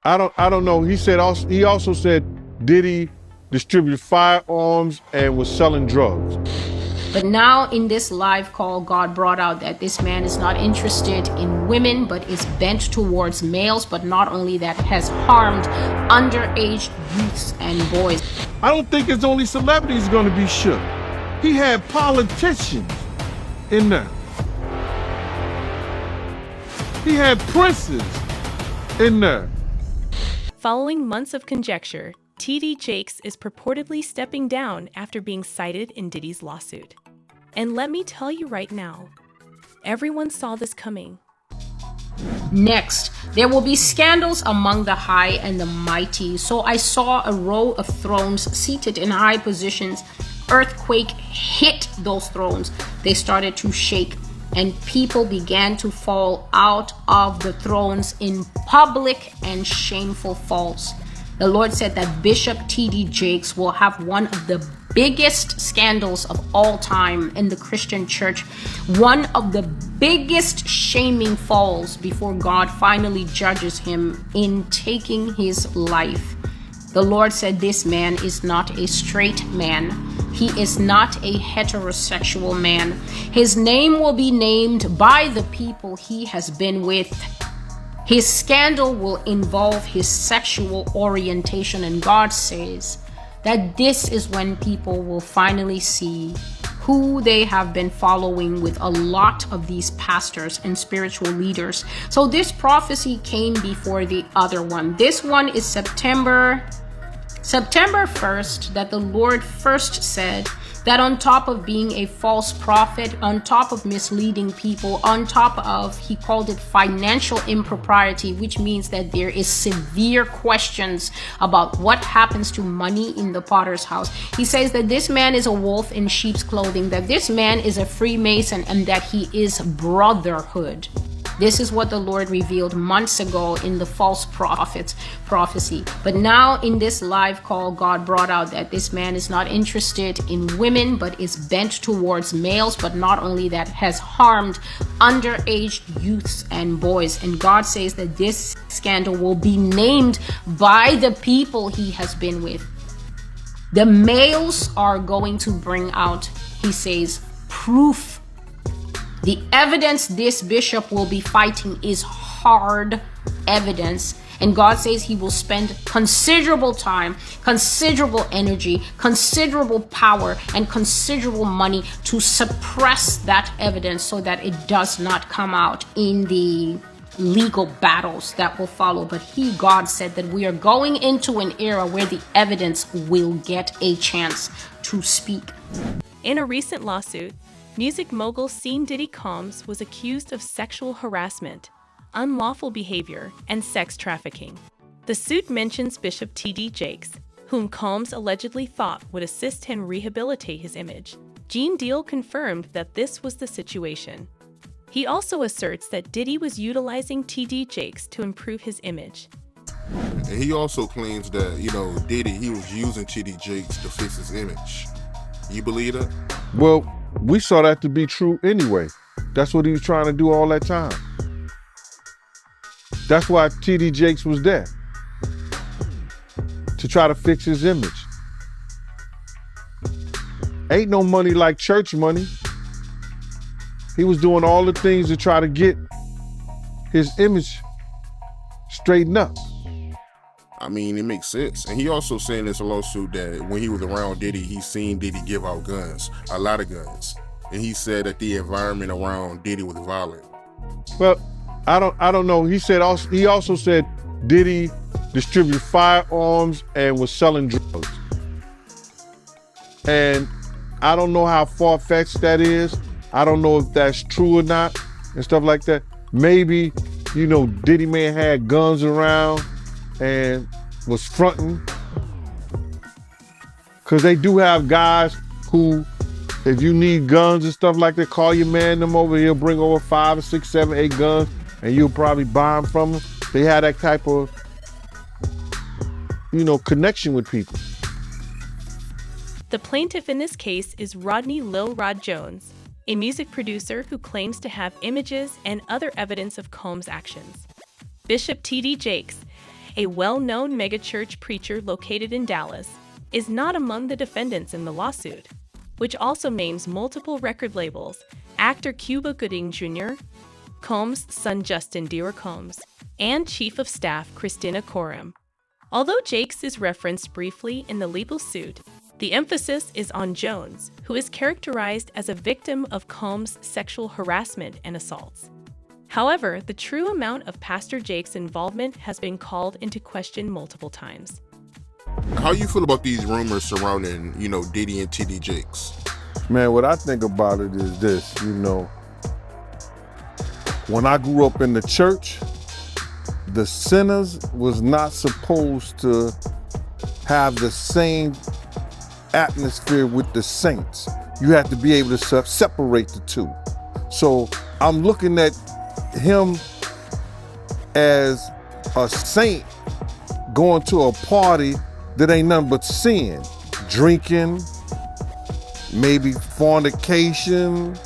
I don't know. He also said Diddy distributed firearms and was selling drugs. But now in this live call, God brought out that this man is not interested in women, but is bent towards males. But not only that, has harmed underage youths and boys. I don't think it's only celebrities going to be shook. He had politicians in there. He had princes in there. Following months of conjecture, T.D. Jakes is purportedly stepping down after being cited in Diddy's lawsuit. And let me tell you right now, everyone saw this coming. Next, there will be scandals among the high and the mighty. So I saw a row of thrones seated in high positions. Earthquake hit those thrones. They started to shake, and people began to fall out of the thrones in public and shameful falls. The Lord said that Bishop T.D. Jakes will have one of the biggest scandals of all time in the Christian church, one of the biggest shaming falls before God finally judges him in taking his life. The Lord said this man is not a straight man. He is not a heterosexual man. His name will be named by the people he has been with. His scandal will involve his sexual orientation, and God says that this is when people will finally see who they have been following with a lot of these pastors and spiritual leaders. So this prophecy came before the other one. This one is September 1st, that the Lord first said that on top of being a false prophet, on top of misleading people, on top of, he called it financial impropriety, which means that there is severe questions about what happens to money in the potter's house. He says that this man is a wolf in sheep's clothing, that this man is a Freemason, and that he is brotherhood. This is what the Lord revealed months ago in the false prophet's prophecy. But now in this live call, God brought out that this man is not interested in women, but is bent towards males. But not only that, has harmed underage youths and boys. And God says that this scandal will be named by the people he has been with. The males are going to bring out, he says, proof. The evidence this bishop will be fighting is hard evidence. And God says he will spend considerable time, considerable energy, considerable power, and considerable money to suppress that evidence so that it does not come out in the legal battles that will follow. But God said that we are going into an era where the evidence will get a chance to speak. In a recent lawsuit, music mogul Diddy Combs was accused of sexual harassment, unlawful behavior, and sex trafficking. The suit mentions Bishop T.D. Jakes, whom Combs allegedly thought would assist him rehabilitate his image. Gene Deal confirmed that this was the situation. He also asserts that Diddy was utilizing T.D. Jakes to improve his image. And he also claims that, Diddy, he was using T.D. Jakes to fix his image. You believe that? Well, we saw that to be true anyway. That's what he was trying to do all that time. That's why T.D. Jakes was there, to try to fix his image. Ain't no money like church money. He was doing all the things to try to get his image straightened up. I mean, it makes sense. And he also said in this lawsuit that when he was around Diddy, he seen Diddy give out guns, a lot of guns. And he said that the environment around Diddy was violent. Well, I don't know. He also said Diddy distributed firearms and was selling drugs. And I don't know how far-fetched that is. I don't know if that's true or not and stuff like that. Maybe, Diddy may have had guns around and was fronting. Because they do have guys who, if you need guns and stuff like that, call your man them over. He'll bring over 5 or 6, 7, 8 guns, and you'll probably buy them from him. They have that type of, connection with people. The plaintiff in this case is Rodney Lil Rod Jones, a music producer who claims to have images and other evidence of Combs' actions. Bishop T.D. Jakes, a well-known megachurch preacher located in Dallas, is not among the defendants in the lawsuit, which also names multiple record labels, actor Cuba Gooding Jr., Combs' son Justin Deere Combs, and Chief of Staff Christina Coram. Although Jakes is referenced briefly in the legal suit, the emphasis is on Jones, who is characterized as a victim of Combs' sexual harassment and assaults. However, the true amount of Pastor Jakes' involvement has been called into question multiple times. How you feel about these rumors surrounding, Diddy and TD Jakes? Man, what I think about it is this, when I grew up in the church, the sinners was not supposed to have the same atmosphere with the saints. You have to be able to separate the two. So I'm looking at him as a saint going to a party that ain't nothing but sin, drinking, maybe fornication,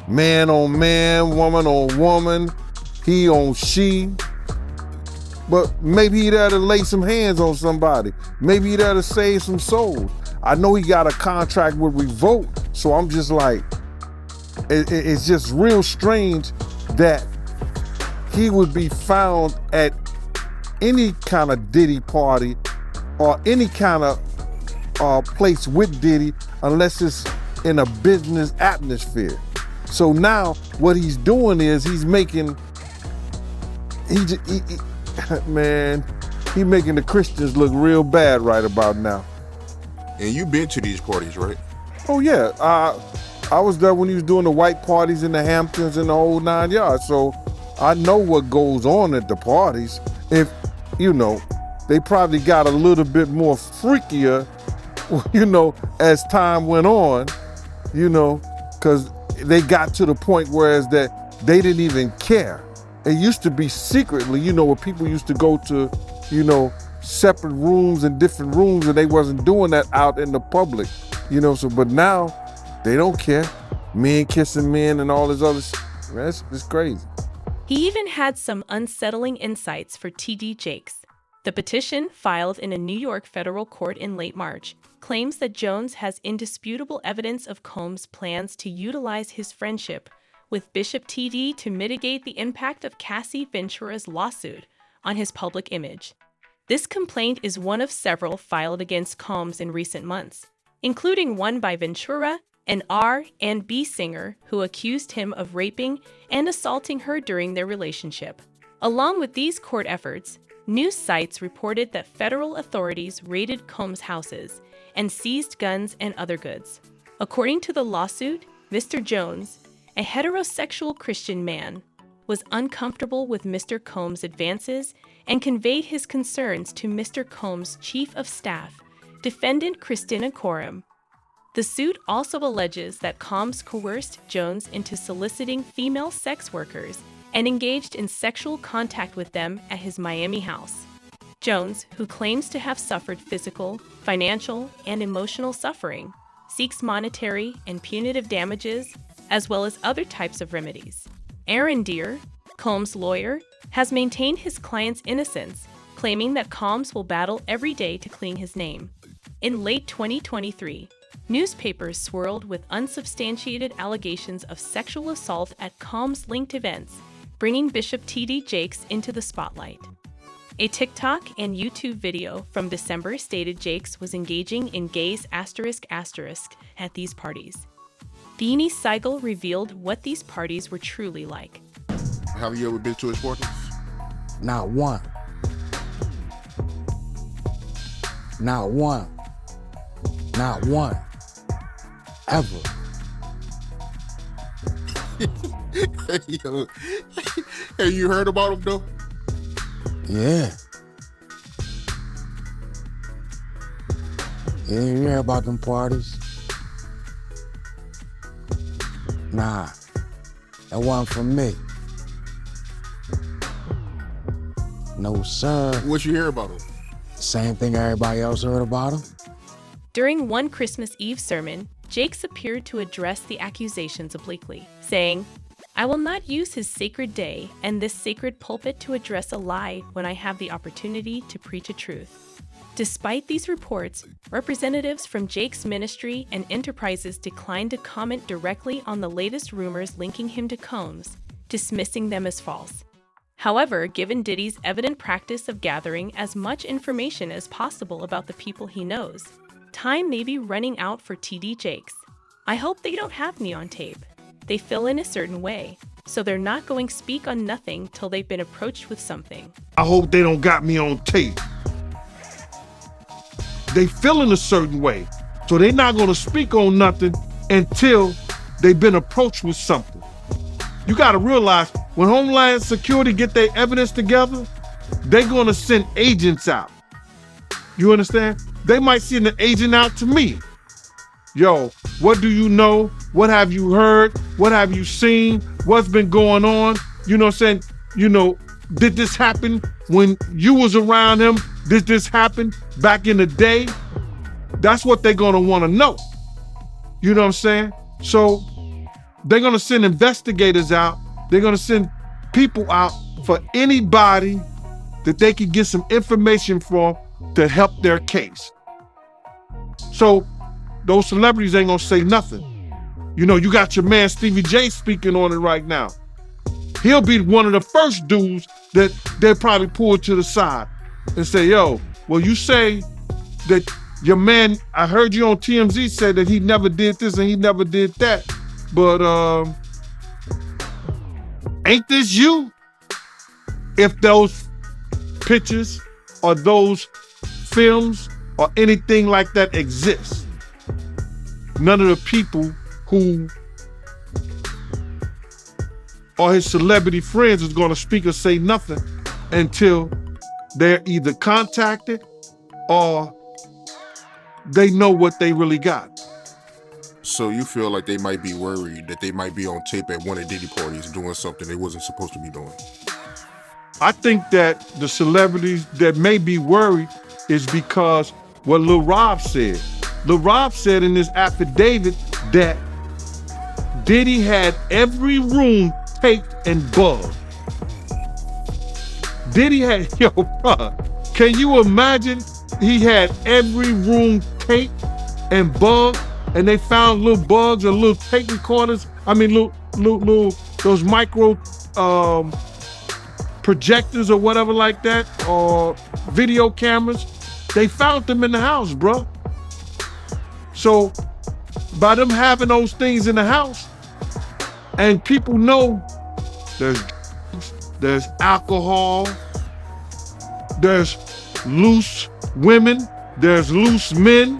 man on man, woman on woman, he on she. But maybe he there to lay some hands on somebody. Maybe he there to save some souls. I know he got a contract with Revolt, so I'm just like, it's just real strange that he would be found at any kind of Diddy party or any kind of place with Diddy unless it's in a business atmosphere. So now what he's doing is he's making, he making the Christians look real bad right about now. And you been to these parties, right? Oh yeah, I was there when he was doing the white parties in the Hamptons and the whole 9 yards. So I know what goes on at the parties. If, they probably got a little bit more freakier, as time went on, because they got to the point whereas that they didn't even care. It used to be secretly, where people used to go to, separate rooms and different rooms, and they wasn't doing that out in the public, but now they don't care. Men kissing men and all this other shit. It's crazy. He even had some unsettling insights for TD Jakes. The petition, filed in a New York federal court in late March, claims that Jones has indisputable evidence of Combs' plans to utilize his friendship with Bishop TD to mitigate the impact of Cassie Ventura's lawsuit on his public image. This complaint is one of several filed against Combs in recent months, including one by Ventura, an R&B singer who accused him of raping and assaulting her during their relationship. Along with these court efforts, news sites reported that federal authorities raided Combs' houses and seized guns and other goods. According to the lawsuit, Mr. Jones, a heterosexual Christian man, was uncomfortable with Mr. Combs' advances and conveyed his concerns to Mr. Combs' chief of staff, defendant Christina Coram. The suit also alleges that Combs coerced Jones into soliciting female sex workers and engaged in sexual contact with them at his Miami house. Jones, who claims to have suffered physical, financial, and emotional suffering, seeks monetary and punitive damages, as well as other types of remedies. Aaron Deere, Combs' lawyer, has maintained his client's innocence, claiming that Combs will battle every day to clean his name. In late 2023, newspapers swirled with unsubstantiated allegations of sexual assault at Combs-linked events, bringing Bishop TD Jakes into the spotlight. A TikTok and YouTube video from December stated Jakes was engaging in gays *** at these parties. Beanie Sigel revealed what these parties were truly like. Have you ever been to his parties? Not one. Not one. Not one. Ever. Yo, have you heard about him though? Yeah. Yeah, you hear about them parties? Nah, that wasn't for me. No, sir. What you hear about him? Same thing everybody else heard about him. During one Christmas Eve sermon, Jakes appeared to address the accusations obliquely, saying, I will not use his sacred day and this sacred pulpit to address a lie when I have the opportunity to preach a truth. Despite these reports, representatives from Jake's ministry and enterprises declined to comment directly on the latest rumors linking him to Combs, dismissing them as false. However, given Diddy's evident practice of gathering as much information as possible about the people he knows, time may be running out for TD Jakes. I hope they don't have me on tape. They feel in a certain way, so they're not going to speak on nothing till they've been approached with something. I hope they don't got me on tape. They feel in a certain way, so they're not going to speak on nothing until they've been approached with something. You got to realize, when Homeland Security get their evidence together, they're going to send agents out. You understand? They might send an agent out to me. Yo, what do you know? What have you heard? What have you seen? What's been going on? You know what I'm saying? You know, did this happen when you was around him? Did this happen back in the day? That's what they're gonna wanna know. You know what I'm saying? So they're gonna send investigators out. They're gonna send people out for anybody that they can get some information from to help their case. So those celebrities ain't gonna say nothing. You know, you got your man Stevie J speaking on it right now. He'll be one of the first dudes that they'll probably pull to the side and say, yo, well, you say that your man, I heard you on TMZ say that he never did this and he never did that, but ain't this you? If those pictures or those films or anything like that exists, none of the people who are his celebrity friends is going to speak or say nothing until they're either contacted or they know what they really got. So you feel like they might be worried that they might be on tape at one of Diddy parties doing something they wasn't supposed to be doing? I think that the celebrities that may be worried is because what Lil Rob said. Lil Rob said in his affidavit that Diddy had every room taped and bugged. Diddy had, yo, bro, can you imagine? He had every room taped and bugged, and they found little bugs or little tape recorders. I mean, little those micro projectors or whatever like that, or video cameras. They found them in the house, bro. So by them having those things in the house, and people know there's alcohol, there's loose women, there's loose men,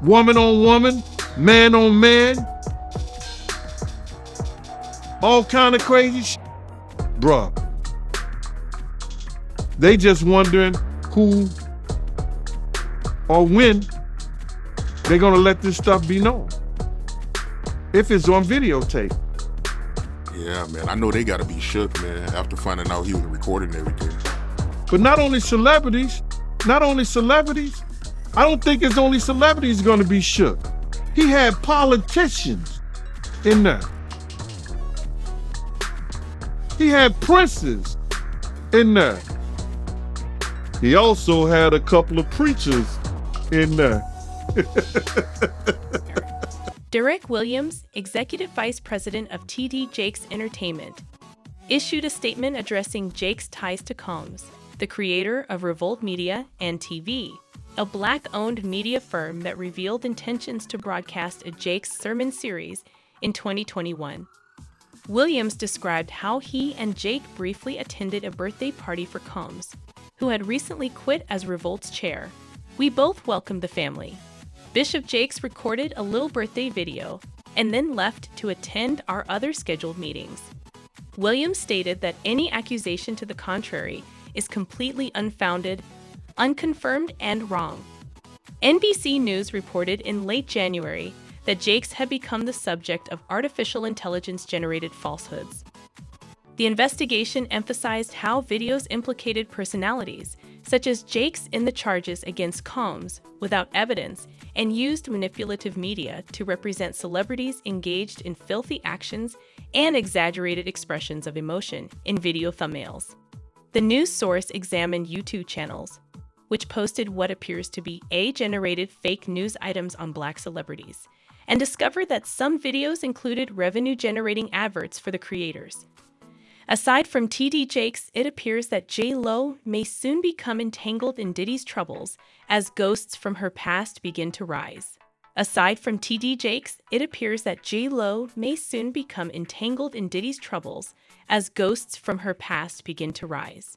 woman on woman, man on man, all kind of crazy shit. Bruh, they just wondering who or when they're gonna let this stuff be known. If it's on videotape. Yeah, man, I know they gotta be shook, man, after finding out he was recording everything. But not only celebrities, I don't think it's only celebrities gonna be shook. He had politicians in there. He had princes in there. He also had a couple of preachers in there. Derek Williams, Executive Vice President of TD Jakes Entertainment, issued a statement addressing Jake's ties to Combs, the creator of Revolt Media and TV, a Black-owned media firm that revealed intentions to broadcast a Jake's sermon series in 2021. Williams described how he and Jake briefly attended a birthday party for Combs, who had recently quit as Revolt's chair. We both welcomed the family. Bishop Jakes recorded a little birthday video and then left to attend our other scheduled meetings. Williams stated that any accusation to the contrary is completely unfounded, unconfirmed, and wrong. NBC News reported in late January that Jakes had become the subject of artificial intelligence-generated falsehoods. The investigation emphasized how videos implicated personalities, such as Jake's, in the charges against Combs without evidence, and used manipulative media to represent celebrities engaged in filthy actions and exaggerated expressions of emotion in video thumbnails. The news source examined YouTube channels, which posted what appears to be AI-generated fake news items on Black celebrities, and discovered that some videos included revenue-generating adverts for the creators. Aside from TD Jakes, it appears that J-Lo may soon become entangled in Diddy's troubles as ghosts from her past begin to rise. Aside from TD Jakes, it appears that J-Lo may soon become entangled in Diddy's troubles as ghosts from her past begin to rise.